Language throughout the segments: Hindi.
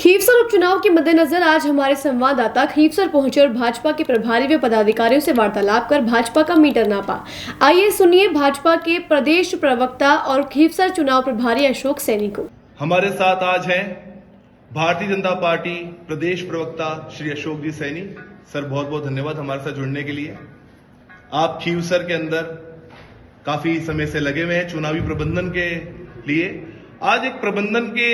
खीवसर उपचुनाव के मद्देनजर आज हमारे संवाददाता खीवसर पहुंचे और भाजपा के प्रभारी व पदाधिकारियों से वार्तालाप कर भाजपा का मीटर नापा। आइए सुनिए भाजपा के प्रदेश प्रवक्ता और खीवसर चुनाव प्रभारी अशोक सैनी को। हमारे साथ आज हैं भारतीय जनता पार्टी प्रदेश प्रवक्ता श्री अशोक जी सैनी। सर बहुत बहुत धन्यवाद हमारे साथ जुड़ने के लिए। आप खीवसर के अंदर काफी समय से लगे हुए हैं चुनावी प्रबंधन के लिए। आज एक प्रबंधन के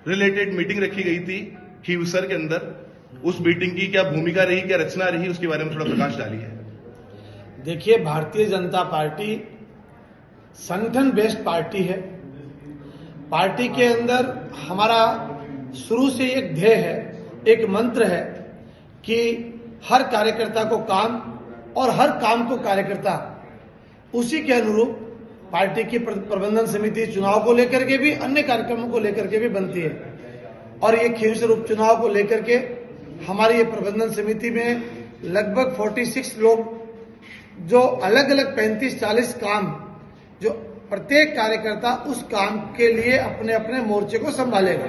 रिलेटेड मीटिंग रखी गई थी खीवसर के अंदर। उस मीटिंग की क्या भूमिका रही, क्या रचना रही, उसके बारे में थोड़ा प्रकाश डालिए। देखिए, भारतीय जनता पार्टी संगठन बेस्ड पार्टी है। पार्टी के अंदर हमारा शुरू से एक ध्येय है, एक मंत्र है कि हर कार्यकर्ता को काम और हर काम को कार्यकर्ता। उसी के अनुरूप पार्टी की प्रबंधन समिति चुनाव को लेकर के भी, अन्य कार्यक्रमों को लेकर के भी बनती है। और ये खीवसर उपचुनाव को लेकर के हमारी ये प्रबंधन समिति में लगभग 46 लोग, जो अलग अलग 35-40 काम, जो प्रत्येक कार्यकर्ता उस काम के लिए अपने अपने मोर्चे को संभालेगा।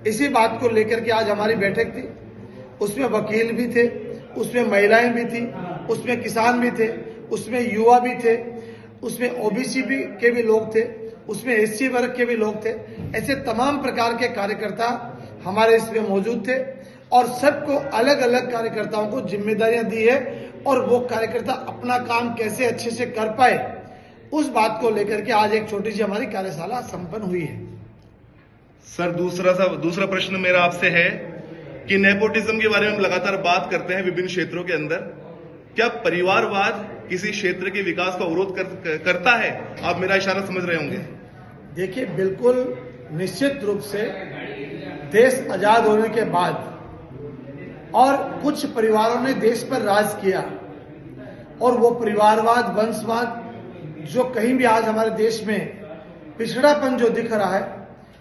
इसी बात को लेकर के आज हमारी बैठक थी। उसमें वकील भी थे, उसमें महिलाएं भी थी, उसमें किसान भी थे, उसमें युवा भी थे, उसमें ओबीसी के भी लोग थे, उसमें एससी वर्ग के भी लोग थे। ऐसे तमाम प्रकार के कार्यकर्ता हमारे इसमें मौजूद थे और सबको अलग अलग कार्यकर्ताओं को जिम्मेदारियां दी है और वो कार्यकर्ता अपना काम कैसे अच्छे से कर पाए, उस बात को लेकर के आज एक छोटी सी हमारी कार्यशाला संपन्न हुई है। सर दूसरा प्रश्न मेरा आपसे है कि नेपोटिज्म के बारे में हम लगातार बात करते हैं विभिन्न क्षेत्रों के अंदर। क्या परिवारवाद किसी क्षेत्र के विकास का अवरोध करता है? आप मेरा इशारा समझ रहे होंगे। देखिए, बिल्कुल निश्चित रूप से देश आजाद होने के बाद और कुछ परिवारों ने देश पर राज किया और वो परिवारवाद, वंशवाद जो कहीं भी आज हमारे देश में पिछड़ापन जो दिख रहा है,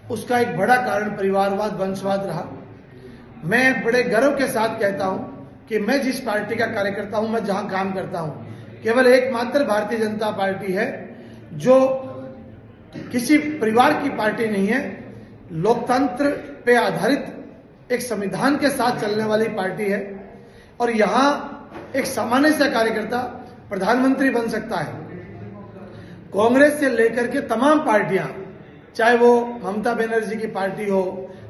उसका एक बड़ा कारण परिवारवाद, वंशवाद रहा। मैं बड़े गर्व के साथ कहता हूं कि मैं जिस पार्टी का कार्यकर्ता हूं, मैं जहां काम करता हूं, केवल एकमात्र भारतीय जनता पार्टी है जो किसी परिवार की पार्टी नहीं है। लोकतंत्र पे आधारित एक संविधान के साथ चलने वाली पार्टी है और यहां एक सामान्य सा कार्यकर्ता प्रधानमंत्री बन सकता है। कांग्रेस से लेकर के तमाम पार्टियां, चाहे वो ममता बनर्जी की पार्टी हो,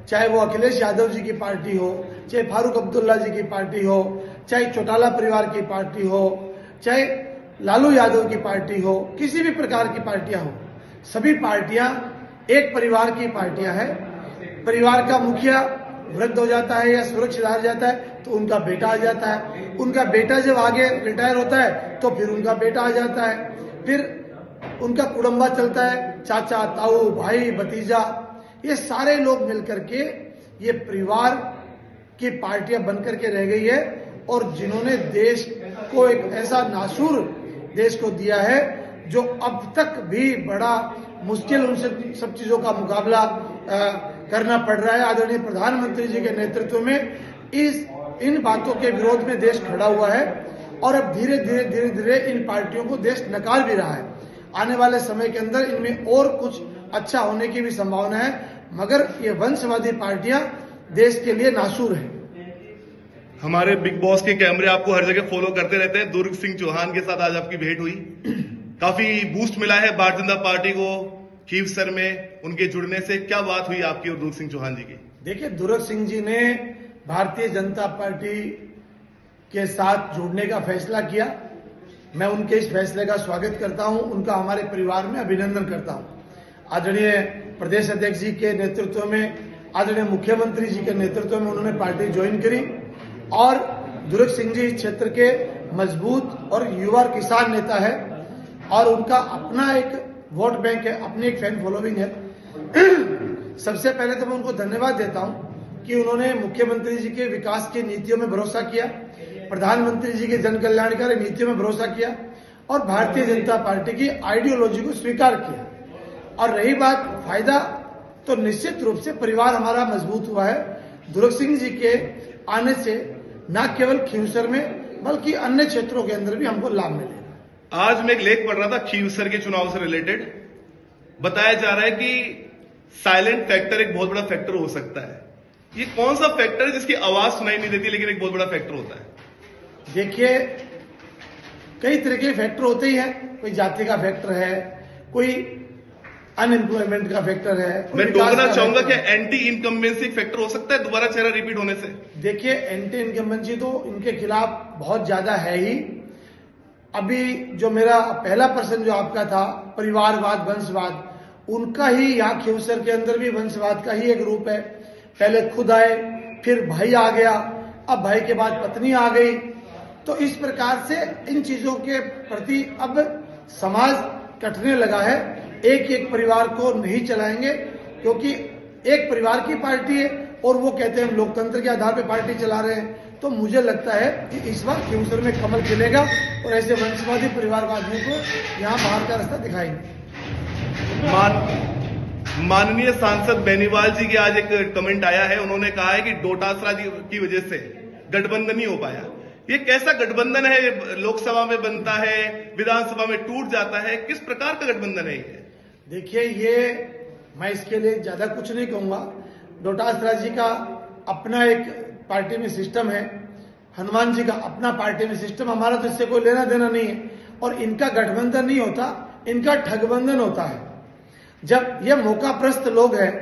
चाहे वो अखिलेश यादव जी की पार्टी हो, चाहे फारूक अब्दुल्ला जी की पार्टी हो, चाहे चौटाला परिवार की पार्टी हो, चाहे लालू यादव की पार्टी हो, किसी भी प्रकार की पार्टियां हो, सभी पार्टियां एक परिवार की पार्टियां हैं। परिवार का मुखिया वृद्ध हो जाता है या सुरक्षित हार जाता है तो उनका बेटा आ जाता है, उनका बेटा जब आगे रिटायर होता है तो फिर उनका बेटा आ जाता है, फिर उनका कुटुंबा चलता है, चाचा, ताऊ, भाई, भतीजा, ये सारे लोग मिलकर के ये परिवार की पार्टियां बनकर के रह गई है। और जिन्होंने देश को एक ऐसा नासूर देश को दिया है जो अब तक भी बड़ा मुश्किल उनसे सब चीजों का मुकाबला करना पड़ रहा है। आदरणीय प्रधानमंत्री जी के नेतृत्व में इन बातों के विरोध में देश खड़ा हुआ है और अब धीरे धीरे इन पार्टियों को देश नकार भी रहा है। आने वाले समय के अंदर इनमें और कुछ अच्छा होने की भी संभावना है, मगर ये वंशवादी पार्टियां देश के लिए नासूर है। हमारे बिग बॉस के कैमरे आपको हर जगह फॉलो करते रहते हैं। दुर्ग सिंह चौहान के साथ आज आपकी भेंट हुई, काफी बूस्ट मिला है भारतीय जनता पार्टी को खीवसर में उनके जुड़ने से। क्या बात हुई आपकी और दुर्ग सिंह चौहान जी की? देखिए, दुर्ग सिंह जी ने भारतीय जनता पार्टी के साथ जुड़ने का फैसला किया। मैं उनके इस फैसले का स्वागत करता हूं, उनका हमारे परिवार में अभिनंदन करता हूं। आदरणीय प्रदेश अध्यक्ष जी के नेतृत्व में, आदरणीय मुख्यमंत्री जी के नेतृत्व में उन्होंने पार्टी ज्वाइन करी और दुर्ग सिंह जी इस क्षेत्र के मजबूत और युवा किसान नेता है और उनका अपना एक वोट बैंक है, अपनी एक फैन फॉलोइंग है। सबसे पहले तो मैं उनको धन्यवाद देता हूं कि उन्होंने मुख्यमंत्री जी के विकास की नीतियों में भरोसा किया, प्रधानमंत्री जी के जन कल्याणकारी नीतियों में भरोसा किया और भारतीय जनता पार्टी की आइडियोलॉजी को स्वीकार किया। और रही बात फायदा, तो निश्चित रूप से परिवार हमारा मजबूत हुआ है। दुर्ग सिंह जी के आने से न केवल खीवसर में बल्कि अन्य क्षेत्रों के अंदर भी हमको लाभ मिलेगा। आज मैं एक लेख पढ़ रहा था खीवसर के चुनाव से रिलेटेड। बताया जा रहा है कि साइलेंट फैक्टर एक बहुत बड़ा फैक्टर हो सकता है। ये कौन सा फैक्टर है जिसकी आवाज सुनाई नहीं देती लेकिन एक बहुत बड़ा फैक्टर होता है? देखिए, कई तरह के फैक्टर होते ही हैं। कोई जाति का फैक्टर है, कोई अनएम्प्लॉयमेंट का फैक्टर है। मैं टोकना चाहूंगा कि एंटी इनकम्बेंसी फैक्टर हो सकता है दोबारा चेहरा रिपीट होने से। देखिए, एंटी इनकम्बेंसी तो इनके खिलाफ बहुत ज्यादा है ही। अभी जो मेरा पहला प्रश्न जो आपका था, परिवारवाद, वंशवाद, उनका ही यहाँ खींवसर के अंदर भी वंशवाद का ही एक रूप है। पहले खुद आए, फिर भाई आ गया, अब भाई के बाद पत्नी आ गई। तो इस प्रकार से इन चीजों के प्रति अब समाज कटने लगा है। एक एक परिवार को नहीं चलाएंगे, क्योंकि एक परिवार की पार्टी है और वो कहते हैं हम लोकतंत्र के आधार पर पार्टी चला रहे हैं। तो मुझे लगता है कि इस बार खींवसर में कमल खिलेगा और ऐसे वंशवादी परिवारवादियों को यहाँ बाहर का रास्ता दिखाएंगे। माननीय सांसद बेनीवाल जी के आज एक कमेंट आया है, उन्होंने कहा है कि डोटासरा जी की वजह से गठबंधन नहीं हो पाया। ये कैसा गठबंधन है? लोकसभा में बनता है, विधानसभा में टूट जाता है, किस प्रकार का गठबंधन है ये? देखिए, ये मैं इसके लिए ज्यादा कुछ नहीं कहूंगा। डोटासरा जी का अपना एक पार्टी में सिस्टम है, हनुमान जी का अपना पार्टी में सिस्टम, हमारा तो इससे कोई लेना देना नहीं है। और इनका गठबंधन नहीं होता, इनका ठगबंधन होता है। जब ये मौकाप्रस्त लोग हैं,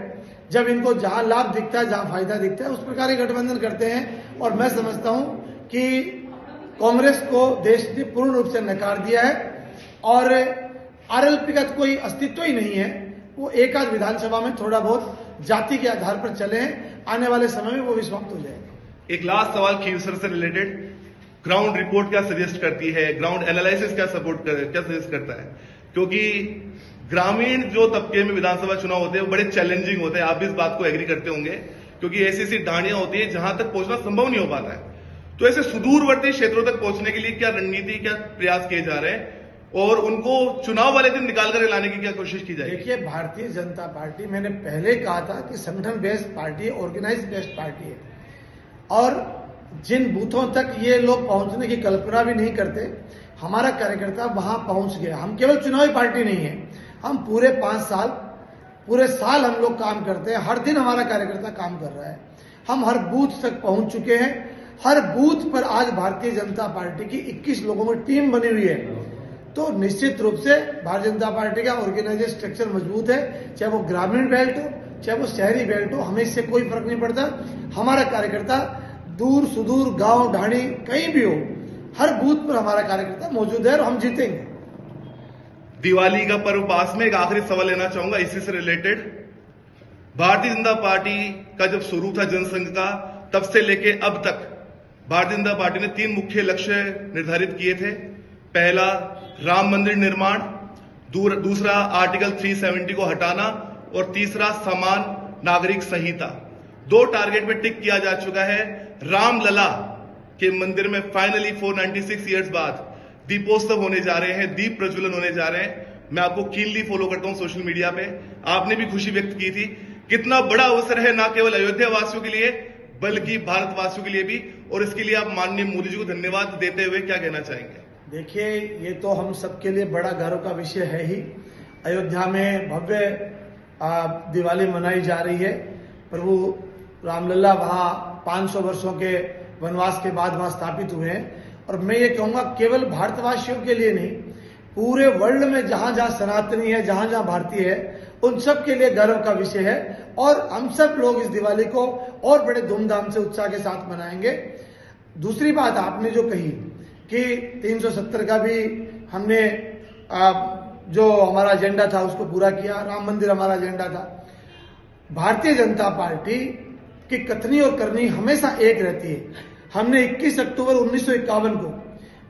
जब इनको जहां लाभ दिखता है, जहां फायदा दिखता है, उस प्रकार के गठबंधन करते हैं। और मैं समझता हूं कि कांग्रेस को देश ने पूर्ण रूप से नकार दिया है और आरएलपी का कोई अस्तित्व ही नहीं है। वो एक आध विधानसभा में थोड़ा बहुत जाति के आधार पर चले हैं, आने वाले समय में वो भी समाप्त हो जाएगा। एक लास्ट सवाल खींवसर से रिलेटेड, ग्राउंड रिपोर्ट क्या सजेस्ट करती है, ग्राउंड एनालिसिस क्या सजेस्ट करता है? क्योंकि ग्रामीण जो तबके में विधानसभा चुनाव होते हैं वो बड़े चैलेंजिंग होते हैं, आप भी इस बात को एग्री करते होंगे, क्योंकि ऐसी ऐसी ढाणियां होती है जहां तक पहुंचना संभव नहीं हो पाता है। तो ऐसे सुदूरवर्ती क्षेत्रों तक पहुंचने के लिए क्या रणनीति, क्या प्रयास किए जा रहे हैं और उनको चुनाव वाले दिन निकाल कर लाने की क्या कोशिश की जाएगी? देखिए, भारतीय जनता पार्टी, मैंने पहले कहा था कि संगठन बेस्ड पार्टी है, ऑर्गेनाइज बेस्ड पार्टी है। और जिन बूथों तक ये लोग पहुंचने की कल्पना भी नहीं करते, हमारा कार्यकर्ता वहां पहुंच गया। हम केवल चुनावी पार्टी नहीं है, हम पूरे 5 साल, पूरे साल हम लोग काम करते हैं। हर दिन हमारा कार्यकर्ता काम कर रहा है। हम हर बूथ तक पहुंच चुके हैं। हर बूथ पर आज भारतीय जनता पार्टी की 21 लोगों की टीम बनी हुई है। तो निश्चित रूप से भारतीय जनता पार्टी का ऑर्गेनाइजेशन स्ट्रक्चर मजबूत है, चाहे वो ग्रामीण बेल्ट हो, चाहे वो शहरी बेल्ट हो, हमें इससे कोई फर्क नहीं पड़ता। हमारा कार्यकर्ता दूर सुदूर, गांव ढाणी, कहीं भी हो, हर बूथ पर हमारा कार्यकर्ता मौजूद है और हम जीतेंगे। दिवाली का पर्व पास में, एक आखिरी सवाल लेना चाहूंगा इसी से रिलेटेड। भारतीय जनता पार्टी का जब शुरू था जनसंघ का, तब से लेके अब तक भारतीय जनता पार्टी ने 3 मुख्य लक्ष्य निर्धारित किए थे। पहला, राम मंदिर निर्माण, दूसरा आर्टिकल 370 को हटाना और तीसरा समान नागरिक संहिता। 2 टारगेट पे टिक किया जा चुका है। रामलला के मंदिर में फाइनली 496 ईयर्स बाद दीपोत्सव होने जा रहे हैं, दीप प्रज्वलन होने जा रहे हैं। मैं आपको कीनली फॉलो करता हूं सोशल मीडिया पे, आपने भी खुशी व्यक्त की थी। कितना बड़ा अवसर है ना केवल अयोध्या वासियों के लिए बल्कि भारतवासियों के लिए भी, और इसके लिए आप माननीय मोदी जी को धन्यवाद देते हुए क्या कहना चाहेंगे? देखिए, ये तो हम सबके लिए बड़ा गर्व का विषय है ही। अयोध्या में भव्य दिवाली मनाई जा रही है। प्रभु रामलला वहां 500 वर्षों के वनवास के बाद वहां स्थापित हुए हैं। और मैं ये कहूंगा, केवल भारतवासियों के लिए नहीं, पूरे वर्ल्ड में जहां जहां सनातनी है, जहां जहां भारतीय है, उन सब के लिए गर्व का विषय है। और हम सब लोग इस दिवाली को और बड़े धूमधाम से, उत्साह के साथ मनाएंगे। दूसरी बात आपने जो कही कि 370 का भी हमने जो हमारा एजेंडा था उसको पूरा किया, राम मंदिर हमारा एजेंडा था। भारतीय जनता पार्टी की कथनी और करनी हमेशा एक रहती है। हमने 21 अक्टूबर 1951 को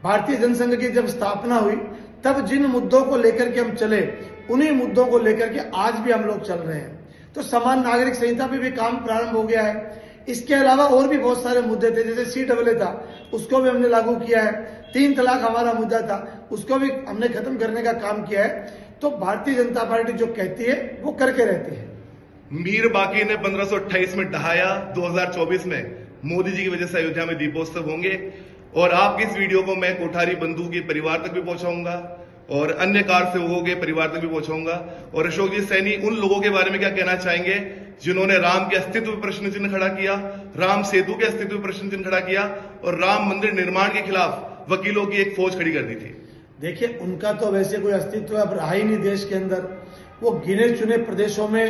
भारतीय जनसंघ की जब स्थापना हुई, तब जिन मुद्दों को लेकर के हम चले, उन्हीं मुद्दों को लेकर के आज भी हम लोग चल रहे हैं। तो समान नागरिक संहिता पे भी काम प्रारंभ हो गया है। इसके अलावा और भी बहुत सारे मुद्दे थे, जैसे CAA था, उसको भी हमने लागू किया है। 3 तलाक हमारा मुद्दा था, उसको भी हमने खत्म करने का काम किया है। तो भारतीय जनता पार्टी जो कहती है वो करके रहती है। मीर बाकी ने 1528 में ढहाया, 2024 में मोदी जी की वजह से अयोध्या में दीपोत्सव होंगे। और आपकी इस वीडियो को मैं कोठारी बंधु के परिवार तक भी पहुंचाऊंगा और अन्य कार सेवकों के परिवार तक भी पहुंचाऊंगा। और अशोक जी सैनी, उन लोगों के बारे में क्या कहना चाहेंगे जिन्होंने राम के अस्तित्व पर प्रश्न चिन्ह खड़ा किया, राम सेतु के अस्तित्व पर प्रश्न चिन्ह खड़ा किया और राम मंदिर निर्माण के खिलाफ वकीलों की एक फौज खड़ी कर दी थी। देखिए, उनका तो वैसे कोई अस्तित्व अब रहा ही नहीं देश के अंदर। वो गिने चुने प्रदेशों में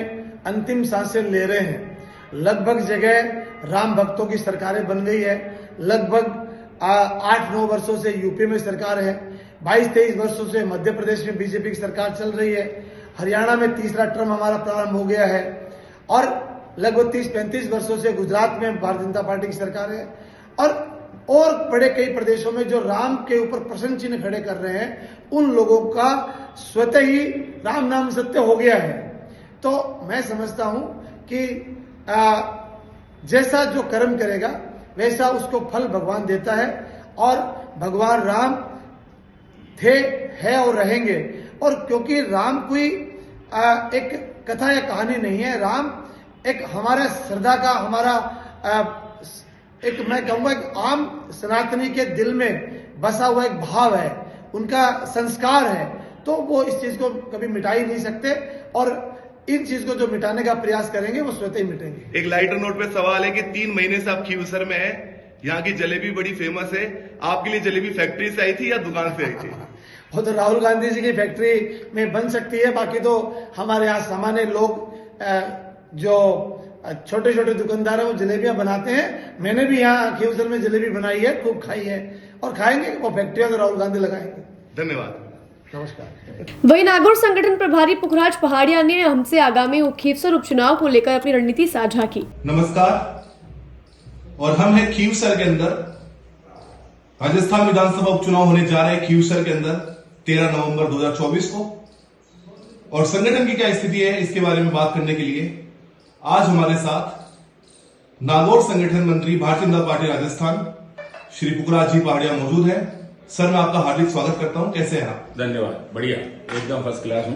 अंतिम सांसें ले रहे हैं। लगभग जगह राम भक्तों की सरकारें बन गई है। लगभग 8-9 वर्षों से यूपी में सरकार है, 22-23 वर्षों से मध्य प्रदेश में बीजेपी की सरकार चल रही है, हरियाणा में तीसरा टर्म हमारा प्रारंभ हो गया है और लगभग 30-35 वर्षों से गुजरात में भारतीय जनता पार्टी की सरकार है और बड़े कई प्रदेशों में जो राम के ऊपर प्रश्न चिन्ह खड़े कर रहे हैं, उन लोगों का स्वतः ही राम नाम सत्य हो गया है। तो मैं समझता हूं कि जैसा जो कर्म करेगा वैसा उसको फल भगवान देता है और भगवान राम थे, है और रहेंगे। और क्योंकि राम कोई एक कथा या कहानी नहीं है, राम एक हमारा श्रद्धा का, हमारा एक मैं कहूंगा एक आम सनातनी के दिल में बसा हुआ एक भाव है, उनका संस्कार है। तो वो इस चीज को कभी मिटा ही नहीं सकते और इन चीज को जो मिटाने का प्रयास करेंगे वो स्वतः ही मिटेंगे। एक लाइटर नोट पे सवाल है कि 3 महीने से आप खीवसर में हैं, यहाँ की जलेबी बड़ी फेमस है, आपके लिए जलेबी फैक्ट्री से आई थी या दुकान से आई थी? वो तो राहुल गांधी जी की फैक्ट्री में बन सकती है, बाकी तो हमारे यहाँ सामान्य लोग जो छोटे छोटे दुकानदार है वो जलेबियां बनाते हैं। मैंने भी यहाँ खीवसर में जलेबी बनाई है, खूब खाई है और खाएंगे। वो फैक्ट्री तो राहुल गांधी लगाएंगे। धन्यवाद, नमस्कार। वहीं नागौर संगठन प्रभारी पुखराज पहाड़िया ने हमसे आगामी खीवसर उपचुनाव को लेकर अपनी रणनीति साझा की। नमस्कार, और हम हैं खीवसर के अंदर। राजस्थान विधानसभा उपचुनाव होने जा रहे हैं खीवसर के अंदर 13 नवंबर 2024 को, और संगठन की क्या स्थिति है इसके बारे में बात करने के लिए आज हमारे साथ नागौर संगठन मंत्री भारतीय जनता पार्टी राजस्थान श्री पुखराज जी पहाड़िया मौजूद हैं। सर, मैं आपका हार्दिक स्वागत करता हूं। कैसे हैं आप? धन्यवाद, बढ़िया, एकदम फर्स्ट क्लास हूं।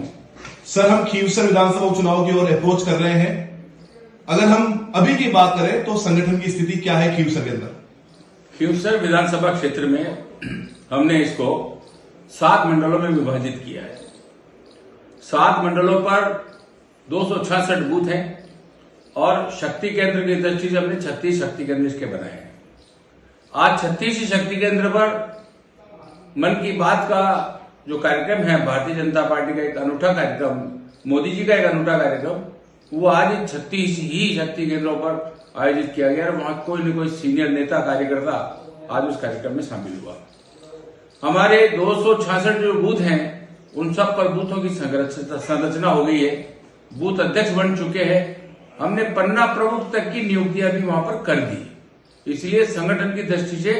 सर, हम खीवसर विधानसभा उपचुनाव की ओर अप्रोच कर रहे हैं। अगर हम अभी की बात करें तो संगठन की स्थिति क्या है खीवसर के अंदर? खीवसर विधानसभा क्षेत्र में हमने इसको 7 मंडलों में विभाजित किया है। 7 मंडलों पर 266 बूथ हैं और शक्ति केंद्र की दृष्टि से हमने 36 शक्ति केंद्र इसके बनाए हैं। आज 36 शक्ति केंद्र पर मन की बात का जो कार्यक्रम है, भारतीय जनता पार्टी का एक अनूठा कार्यक्रम, मोदी जी का एक अनूठा कार्यक्रम, वो आज 36 ही शक्ति केंद्रों पर आयोजित किया गया और वहां कोई न कोई सीनियर नेता कार्यकर्ता आज उस कार्यक्रम में शामिल हुआ। हमारे 266 जो बूथ हैं उन सब पर बूथों की संरचना हो गई है, बूथ अध्यक्ष बन चुके हैं। हमने पन्ना प्रमुख तक की नियुक्तियां भी वहां पर कर दी। इसलिए संगठन की दृष्टि से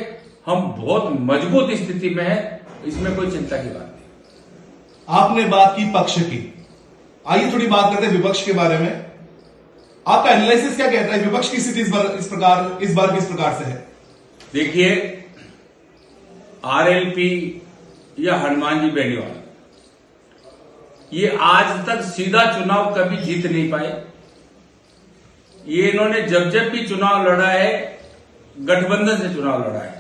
हम बहुत मजबूत स्थिति में हैं, इसमें कोई चिंता की बात नहीं। आपने बात की पक्ष की, आइए थोड़ी बात करते हैं विपक्ष के बारे में। आपका एनालिसिस क्या कहता है? विपक्ष की स्थिति इस बार किस प्रकार से है? देखिए, आरएलपी या हनुमान जी बेनीवाल ये आज तक सीधा चुनाव कभी जीत नहीं पाए। ये इन्होंने जब जब भी चुनाव लड़ा है गठबंधन से चुनाव लड़ा है।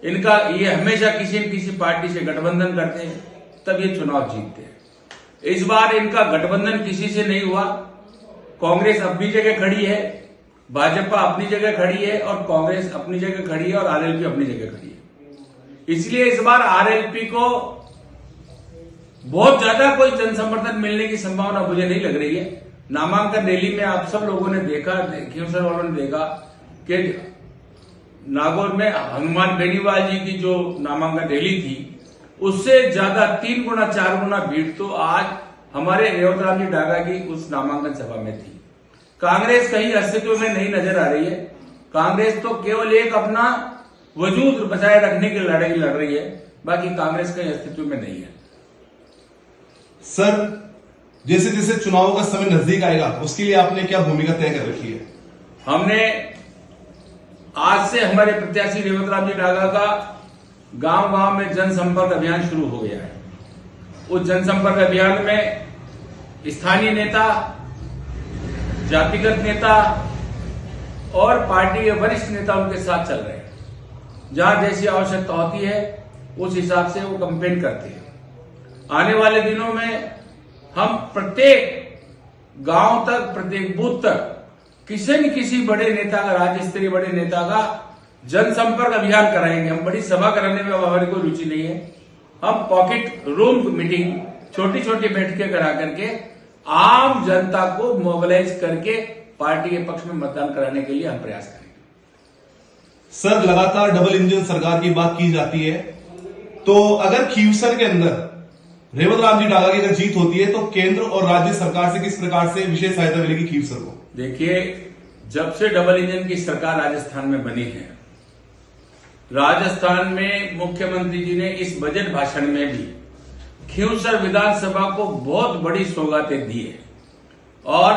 इनका ये हमेशा किसी न किसी पार्टी से गठबंधन करते हैं तब ये चुनाव जीतते हैं। इस बार इनका गठबंधन किसी से नहीं हुआ। कांग्रेस अपनी जगह खड़ी है, भाजपा अपनी जगह खड़ी है और कांग्रेस अपनी जगह खड़ी है और आरएलपी अपनी जगह खड़ी है। इसलिए इस बार आरएलपी को बहुत ज्यादा कोई जन समर्थन मिलने की संभावना मुझे नहीं लग रही है। नामांकन रैली में आप सब लोगों ने देखा, खीवसर वालों ने देखा कि नागौर में हनुमान बेनीवाल जी की जो नामांकन रैली थी उससे ज्यादा 3 गुना 4 गुना भीड़ तो आज हमारे रेवतराम जी डागा की उस नामांकन सभा में थी। कांग्रेस कहीं अस्तित्व में नहीं नजर आ रही है। कांग्रेस तो केवल एक अपना वजूद बचाए रखने की लड़ाई लड़ रही है, बाकी कांग्रेस कहीं अस्तित्व में नहीं है। सर, जैसे जैसे चुनाव का समय नजदीक आएगा उसके लिए आपने क्या भूमिका तय कर रखी है? हमने आज से हमारे प्रत्याशी रेवतराम जी डागा का गांव गांव में जनसंपर्क अभियान शुरू हो गया है। उस जनसंपर्क अभियान में स्थानीय नेता, जातिगत नेता और पार्टी के वरिष्ठ नेता उनके साथ चल रहे हैं। जहां जैसी आवश्यकता होती है उस हिसाब से वो कैंपेन करते हैं। आने वाले दिनों में हम प्रत्येक गांव तक, प्रत्येक बूथ तक किसी न किसी बड़े नेता का, राज्य स्तरीय बड़े नेता का जनसंपर्क अभियान कराएंगे। हम बड़ी सभा कराने में हमारी कोई रुचि नहीं है। हम पॉकेट रूम मीटिंग, छोटी छोटी बैठकें करा करके आम जनता को मोबिलाइज करके पार्टी के पक्ष में मतदान कराने के लिए हम प्रयास करेंगे। सर, लगातार डबल इंजन सरकार की बात की जाती है, तो अगर खीवसर के अंदर रेवत राम जी डागा की अगर जीत होती है तो केंद्र और राज्य सरकार से किस प्रकार से विशेष सहायता मिलेगी खीवसर को? देखिए, जब से डबल इंजन की सरकार राजस्थान में बनी है, राजस्थान में मुख्यमंत्री जी ने इस बजट भाषण में भी खीवसर विधानसभा को बहुत बड़ी सौगातें दी है और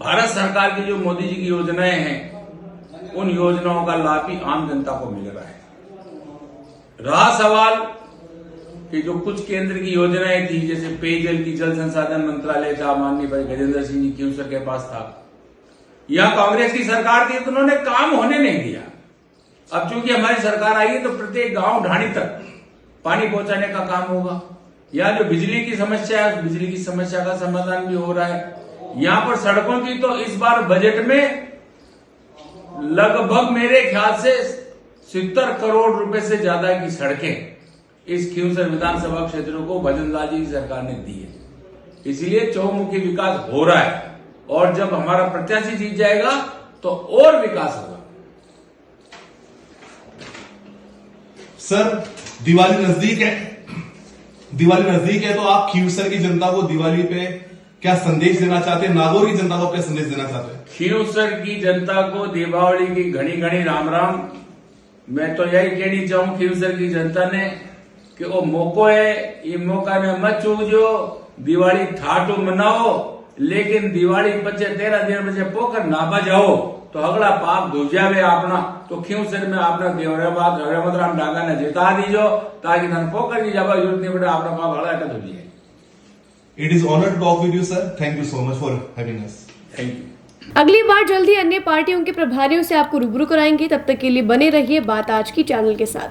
भारत सरकार की जो मोदी जी की योजनाएं हैं, उन योजनाओं का लाभ भी आम जनता को मिल रहा है। रहा सवाल कि जो कुछ केंद्र की योजनाएं थी, जैसे पेयजल की जल संसाधन मंत्रालय था, माननीय भाई गजेंद्र सिंह जी खीवसर के पास था, यहां कांग्रेस की सरकार थी तो उन्होंने काम होने नहीं दिया। अब चूंकि हमारी सरकार आई है तो प्रत्येक गांव ढाणी तक पानी पहुंचाने का काम होगा। यहाँ जो बिजली की समस्या है, उस बिजली की समस्या का समाधान भी हो रहा है। यहाँ पर सड़कों की तो इस बार बजट में लगभग मेरे ख्याल से 70 करोड़ रुपए से ज्यादा की सड़कें इस खीवसर विधानसभा क्षेत्र को भजनलाल जी की सरकार ने दी है। इसलिए चौमुखी विकास हो रहा है और जब हमारा प्रत्याशी जीत जाएगा तो और विकास होगा। सर, दिवाली नजदीक है तो आप खीवसर की जनता को दिवाली पे क्या संदेश देना चाहते हैं? नागौर की जनता को क्या संदेश देना चाहते हैं? खीवसर की जनता को दीपावली की घनी घनी राम राम। मैं तो यही कहनी चाहूं खीवसर की जनता ने कि वो मौको है, ये मौका ने मत चूजो, दिवाली ठाटू मनाओ, लेकिन दिवाली पचे 13 दिन बजे पोकर ना बजाओ तो अगला पाप धो जावे अपना। तो खीवसर में आपने देवराबाद रेवत राम डागा ने जिता दीजो ताकि धन पोकर की जावा जरूरत नहीं पड़े, अपना पाप हड़ा धो जाए। It is honor to talk with you, sir. Thank you so much for having us. Thank you. अगली बार जल्दी अन्य पार्टियों के प्रभारियों से आपको रूबरू कराएंगे। तब तक के लिए बने रहिए बात आज की चैनल के साथ।